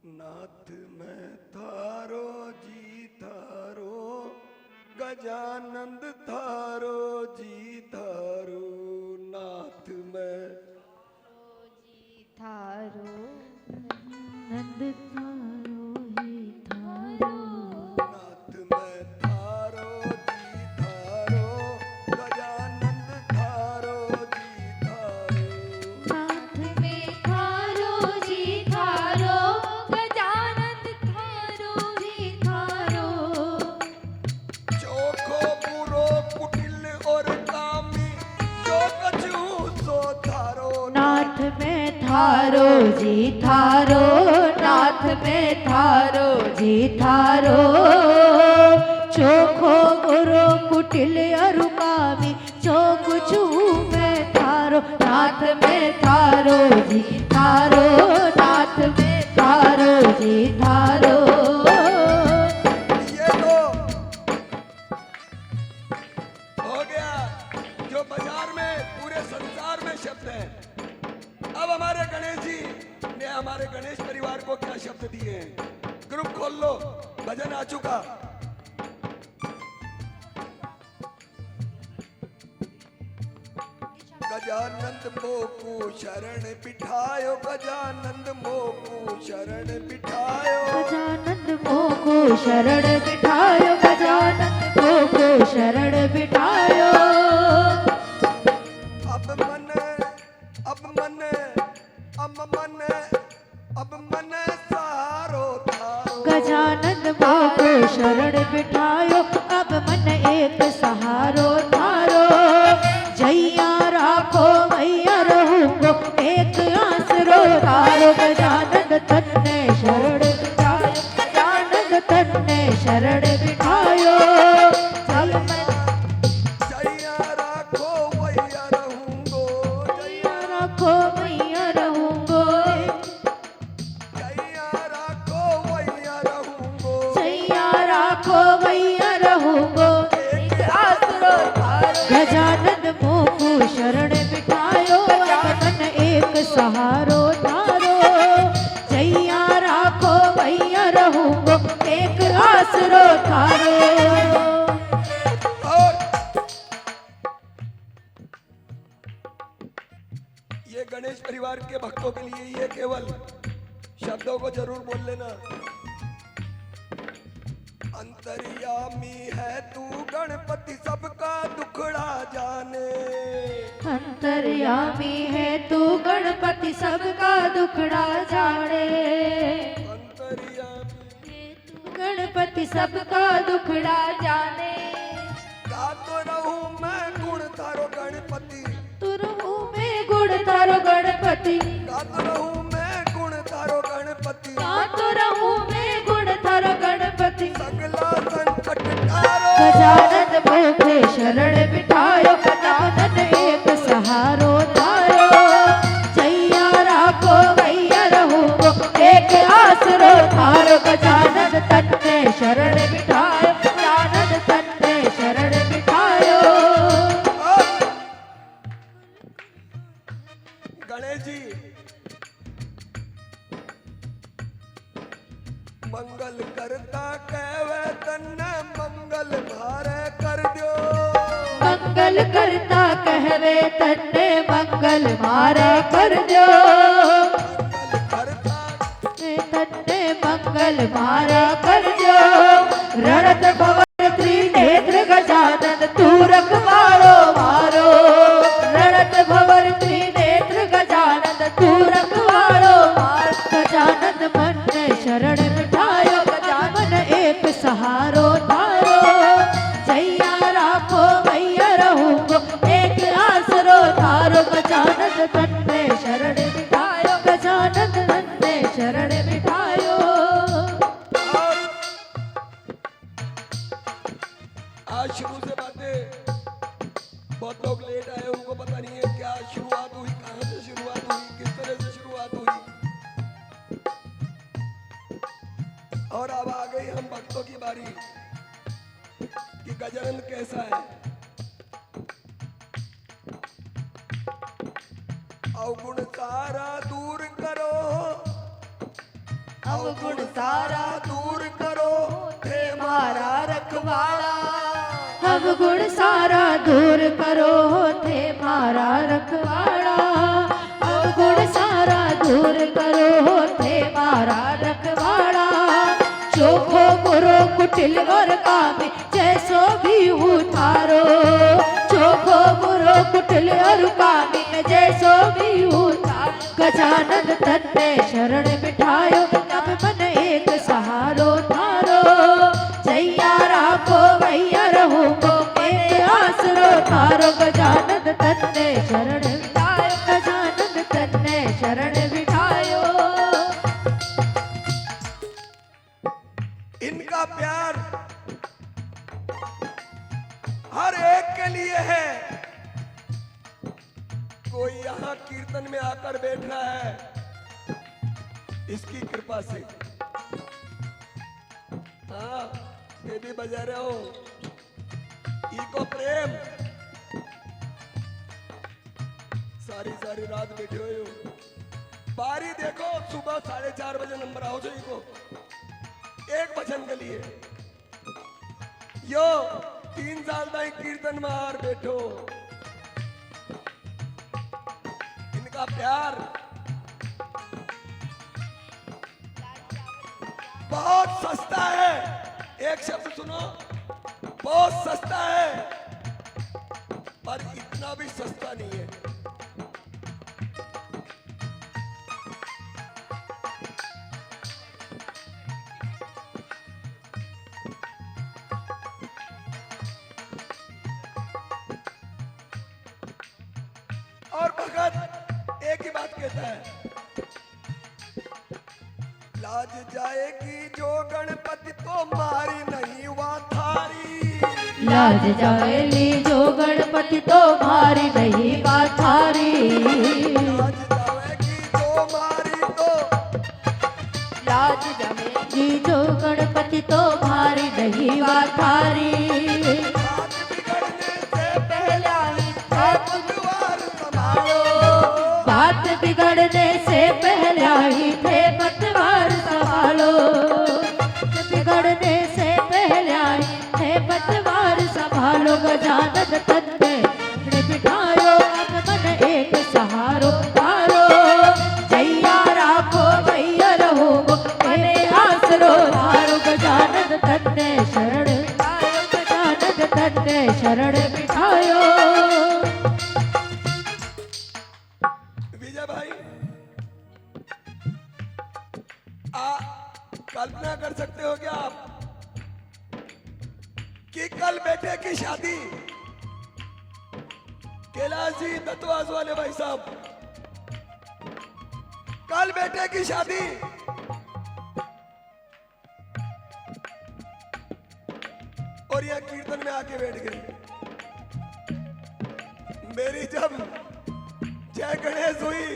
नाथ मैं थारो जी थारो, गजानंद थारो जी थारो। नाथ मैं जी थारो, नंद थारो ही थारो। नाथ मैं थारो जी थारो, गजानंद थारो जी थारो। नाथ में थारो जी थारो, गजानंद थारो जी थारो। चोखो बुरो कुटिल और कामी, जो कछु सो थारो। नाथ में थारो जी थारो, नाथ में थारो जी थारो। चोखो बुरो कुटिल अरुकामी, जो कुछ में थारो। नाथ में थारो जी थारो, नाथ में थारो जी थारो। ये तो हो गया जो बाजार में पूरे संसार में शब्द है। अब हमारे गणेश जी ने हमारे गणेश परिवार को क्या शब्द दिए हैं। ग्रुप खोल लो, भजन आ चुका। गजानंद मोकू शरण बिठायो, गजानंद मोकू शरण बिठायो। गजानंद मोको शरण बिठायो, गजानंद मोको शरण बिठायो। अब मन अब मन अब मन अब मन सहारो थारो। गजानंद मोको शरण बिठायो, अब मन एक सहारो थारो। जैया राखो मैया रहूंगो, एक आसरो थारो। गजानंद तन्ने शरण बिठायो, गजानंद तन्ने शरण बिठायो। जय जैया राखो वैया रहूंगो, मैया राखो मैया रहूंगो, जैया राखो वैया रहूंगो। जैया राखो मैया रहूंगो, एक आसरो थारो। गजानंद मोकू शरण बिठायो, अब मन एक सहारो थारो। जैया राखो मैया रहूंगो, एक आसरो थारो। और ये गणेश परिवार के भक्तों के लिए ये केवल शब्दों को जरूर बोल लेना। अंतर्यामी है तू गणपति, सबका दुखड़ा जाने। अंतर्यामी है तू गणपति, सबका दुखड़ा जाने। अंतर्यामी गणपति सबका दुखड़ा जाने। गातो रहूं मैं गुण तारो गणपति, तुरहू में गुण तारो गणपति, गातो रहूं मैं गुण तारो गणपति। गातो रहूं मैं गुण तारो गणपति। सगला संकट तारो। गजानन मोखे शरण बिठायो, गजानन एक सहारो थारो। जैया राखो मैया रहूंगो, एक आसरो थारो। गजानन तन्ने शरण बिठायो, गजानन तन्ने शरण बिठायो। गणेश जी मंगल करता कहवे तन्ने, मंगल भारे कर दियो। मंगल करता कहवे तन्ने, मंगल मारा कर दो। मंगल करता तन्ने मंगल मारा कर दो। रणत भवर त्रिनेत्र गजानन, तू रखवाड़ो मारो। रणत भवर त्रिनेत्र गजानन, तू रखवाड़ो मारो। गजानन मन ने शरण बिठायो, गजानन एक सहारो थारो। जैया राखो मैया रहूंगो, एक आसरो थारो। गजानन तन्ने शरण बिठायो, गजानन तन्ने शरण बिठायो। और आज शुरू से बातें बहुत लोग लेट आए, उनको पता नहीं है क्या शुरुआत हुई, कहां से शुरुआत हुई, किस तरह से शुरुआत हुई। और अब आ गई हम भक्तों की बारी कि गजानंद कैसा है। अवगुण सारा दूर करो, अवगुण सारा दूर करो थे मारा रखवाड़ा। अवगुण सारा दूर करो थे मारा रखवाड़ा। अवगुण सारा दूर करो थे मारा रखवाड़ा। चोखो गुरु कुटिल और कामी जैसो भी उतारो। चोखो गुरु कुटिल और कामी जैसो भी उतारो। गजानन तन्ने शरण बिठायो अब मन एक सहारो थारो। जैया राखो भैया रहो मेरे आसरो थारो। गजानन तन्ने शरण बिठायो। गजानन तन्ने शरण बिठायो। इनका प्यार हर एक के लिए है। कोई यहाँ कीर्तन में आकर बैठ रहा है इसकी कृपा से। हाँ ये भी बजा रहे हो इको प्रेम। सारी रात बैठे हुए हो। बारी देखो सुबह 4:30 बजे नंबर आओ जो इको एक भजन के लिए। यो 3 साल तक कीर्तन में हार बैठो। इनका प्यार बहुत सस्ता है। एक शब्द सुनो, बहुत सस्ता है पर इतना भी सस्ता नहीं है। और भगत एक ही बात कहता है, लाज जाएगी जो गणपति तो मारी नहीं वा थारी। लाज जाएगी जो गणपति तो मारी नहीं वा थारी। लाज जाएगी जो मारी तो। लाज जाएगी जो गणपति तो मारी नहीं वा थारी। बात बिगड़ने से पहले ही थे पतवार संभालो। बिगड़ने से पहले ही थे पतवार संभालो। गजानन तन्ने बिठायो अब मन एक सहारो थारो। जैया राखो भैया रहो मेरे आसरो थारो। गजानन तन्ने शरण बिठायो। गजानन तन्ने शरण बिठायो। कल्पना कर सकते हो क्या आप कि कल बेटे की शादी कैलाश जी दत्तवास वाले भाई साहब, कल बेटे की शादी और यहां कीर्तन में आके बैठ गए। मेरी जब जय गणेश हुई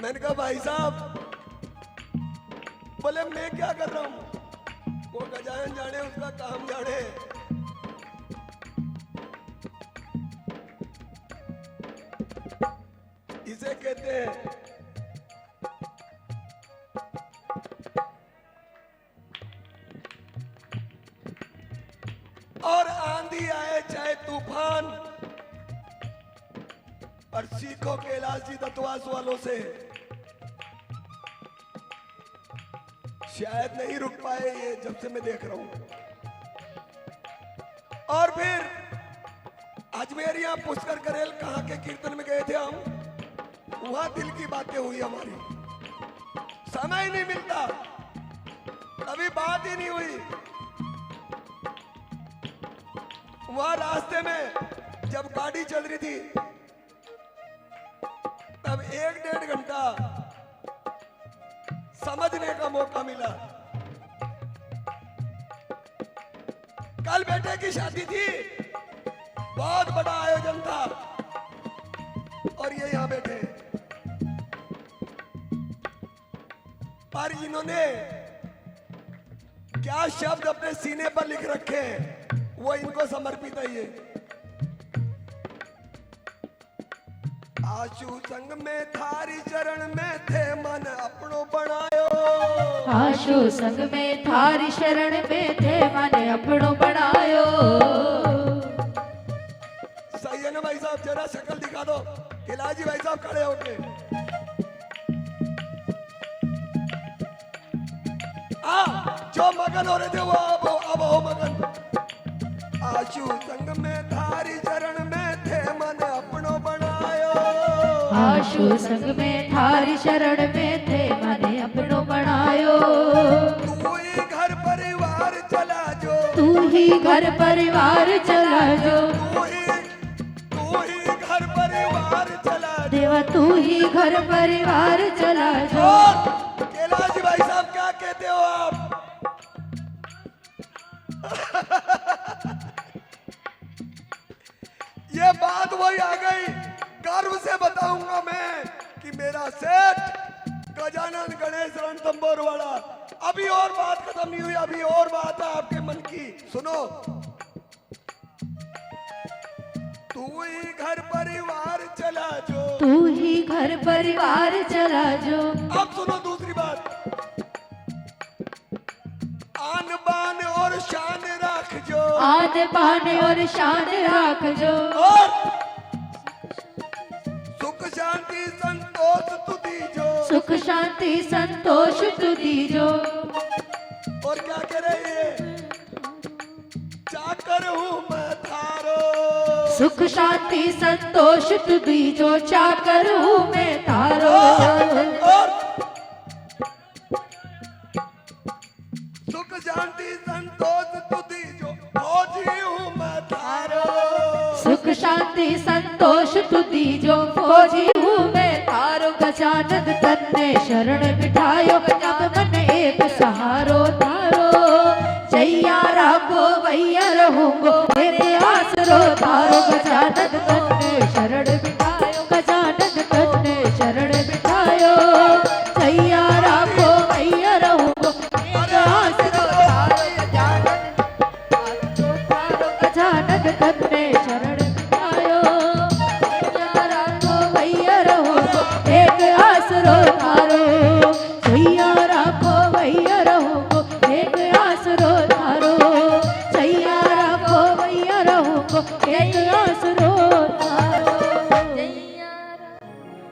मैंने कहा भाई साहब, बोले मैं क्या कर रहा हूं, वो गजानन जाने उसका काम जाने। इसे कहते हैं और आंधी आए चाहे तूफान, पर सीखो कैलाश जी दत्तवास वालों से, शायद नहीं रुक पाए ये जब से मैं देख रहा हूं। और फिर अजमेर यहां पुष्कर करेल कहां के कीर्तन में गए थे हम, वहां दिल की बातें हुई हमारी। समय ही नहीं मिलता, कभी बात ही नहीं हुई। वहां रास्ते में जब गाड़ी चल रही थी तब 1-1.5 घंटा समझने का मौका मिला। कल बेटे की शादी थी, बहुत बड़ा आयोजन था और ये यहां बैठे, पर इन्होंने क्या शब्द अपने सीने पर लिख रखे हैं वो इनको समर्पित है। ये आशु संग में थारी चरण में थे मन अपनो बना आशु संग में थारी शरण में थे माने अपनो बनायो। सही है ना भाई साहब, जरा शक्ल दिखा दो। खिलाजी भाई साहब खड़े होके। जो मगन हो रहे थे वो अब हो मगन। आशु संग में थारी चरण में थे मन अपनो बनायो। आशु संग में थारी शरण में थे माने अपनो बनायो। तू ही घर परिवार चला जो, तू ही घर परिवार चला जो, तू ही घर परिवार चला जो। देवा तू ही घर परिवार चला जो। और कैलाश भाई साहब क्या कहते हो आप? ये बात वही आ गई, गर्व से बताऊंगा मैं कि मेरा सेठ गजानन गणेश रणथंभौर वाला। अभी और बात खत्म नहीं हुई, अभी और बात है आपके मन की, सुनो। तू ही घर परिवार चला जो, तू ही घर परिवार चला जो। अब सुनो दूसरी बात। आन बान और शान रख जो, आन बान और शान राख जो। और सुख शांति संतोष तू दीजो। सुख शांति संतोष तू दीजो। और क्या कह रही है? चाकर हूँ मैं थारो। सुख शांति संतोष तू दीजो, चाकर हूँ मैं तारो। और सुख शांति संतोष तू दीजो, फौजी हूँ मैं थारो। सुख शांति संतोष तू दीजो, फौजी हूँ मैं तारो। गजानन तन्ने शरण बिठायो, अब मन एक सहारो तारो। जैया रागो वैया रहूंगो, तेरे आसरो तारो। गजानन तन्ने शरण बिठायो, गजानन तन्ने शरण बिठायो। जैया रागो वैया रहूंगो, तेरे आसरो तारो। गजानन तन्ने शरण बिठायो। जैया रागो वैया रहूंगो, एक आसरो तारो। जैया रागो